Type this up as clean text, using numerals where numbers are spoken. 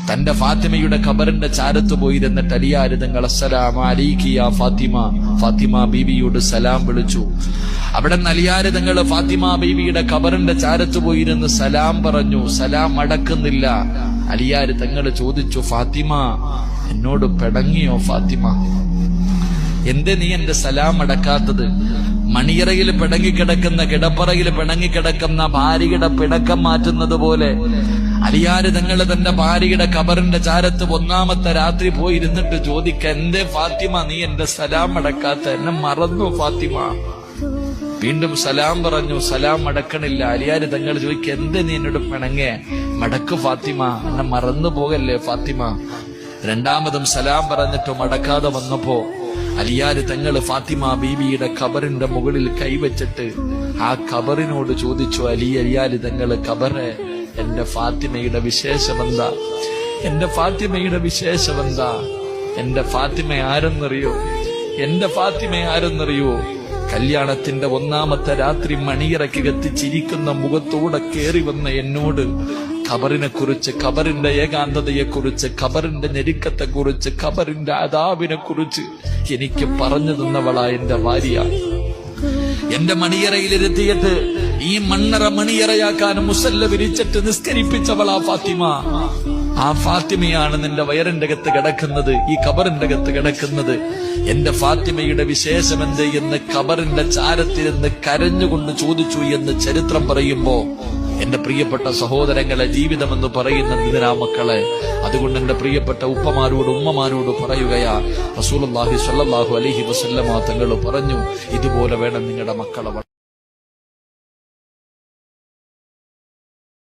തന്റെ ഫാത്തിമയുടെ ഖബറിന്റെ ചാരത്ത് പോയിരുന്നിട്ട് അലിയാര് തങ്ങൾ അസ്സലാമു അലൈകി യാ ഫാത്തിമ, ഫാത്തിമ ബീവിയോട് സലാം വിളിച്ചു. അവിടെ അലിയാര് തങ്ങൾ ഫാത്തിമ ബീവിയുടെ ഖബറിന്റെ ചാരത്ത് പോയിരുന്ന് സലാം പറഞ്ഞു. സലാം അടക്കുന്നില്ല. അലിയാര് തങ്ങൾ ചോദിച്ചു, ഫാത്തിമ എന്നോട് പിണങ്ങിയോ ഫാത്തിമ? എന്തേ നീ എന്റെ സലാം അടക്കാത്തത്? മണിയറയിൽ പിണങ്ങിക്കിടക്കുന്ന, കിടപ്പറയിൽ പിണങ്ങിക്കിടക്കുന്ന ഭാര്യയുടെ പിണക്കം മാറ്റുന്നത് പോലെ അലിയാര് തങ്ങൾ തന്റെ ഭാര്യയുടെ ഖബറിന്റെ ചാരത്ത് ഒന്നാമത്തെ രാത്രി പോയിരുന്നിട്ട് ചോദിക്ക, എന്തേ ഫാത്തിമ നീ എന്റെ സലാം അടക്കാത്ത? എന്നെ മറന്നു ഫാത്തിമ? വീണ്ടും സലാം പറഞ്ഞു. സലാം അടക്കണില്ല. അലിയാര് തങ്ങൾ ചോദിക്ക, എന്തേ നീ എന്നോട് പിണങ്ങേ? മടക്കു ഫാത്തിമ, എന്നെ മറന്നു പോകല്ലേ ഫാത്തിമ? രണ്ടാമതും സലാം പറഞ്ഞിട്ടും അടക്കാതെ വന്നപ്പോ അലിയാര് തങ്ങൾ ഫാത്തിമ ബീവിയുടെ ഖബറിന്റെ മുകളിൽ കൈവച്ചിട്ട് ആ ഖബറിനോട് ചോദിച്ചു, അലിയാര് തങ്ങൾ ഖബറെ, എന്റെ ഫാത്തിമയുടെ വിശേഷമെന്താ? എന്റെ ഫാത്തിമയുടെ വിശേഷമെന്താ? എന്റെ ഫാത്തിമ ആരെന്നറിയോ? എന്റെ ഫാത്തിമ ആരെന്നറിയോ? കല്യാണത്തിന്റെ ഒന്നാമത്തെ രാത്രി മണിയറക്കകത്ത് ചിരിക്കുന്ന മുഖത്തോടെ കേറി വന്ന എന്നോട് ഖബറിനെ കുറിച്ച്, ഖബറിന്റെ ഏകാന്തതയെക്കുറിച്ച്, ഖബറിന്റെ ഞെരുക്കത്തെക്കുറിച്ച്, ഖബറിന്റെ അദാബിനെ കുറിച്ച് എനിക്ക് പറഞ്ഞു തന്നവളാ എന്റെ ഭാര്യ. എന്റെ മണിയറയിലിരുത്തിയിട്ട് ഈ മണ്ണറ മണിയറയാക്കാൻ മുസല്ല വിരിച്ചിട്ട് നിസ്കരിപ്പിച്ചവളാ ഫാത്തിമ. ആ ഫാത്തിമയാണ് നിന്റെ വയറിന്റെ അകത്ത് കിടക്കുന്നത്, ഈ ഖബറിന്റെ അകത്ത് കിടക്കുന്നത്. എന്റെ ഫാത്തിമയുടെ വിശേഷമെന്ത് എന്ന് ഖബറിന്റെ ചാരത്തിരുന്ന് കരഞ്ഞുകൊണ്ട് ചോദിച്ചു എന്ന് ചരിത്രം പറയുമ്പോ, എന്റെ പ്രിയപ്പെട്ട സഹോദരങ്ങളെ, ജീവിതമെന്ന് പറയുന്ന ഇതിനാ മക്കളെ. അതുകൊണ്ട് എന്റെ പ്രിയപ്പെട്ട ഉപ്പമാരോട് ഉമ്മമാരോട് പറയുകയാ, റസൂലുള്ളാഹി സ്വല്ലല്ലാഹു അലൈഹി വസല്ലമ തങ്ങൾ പറഞ്ഞു, ഇതുപോലെ വേണം നിങ്ങളുടെ മക്കളെ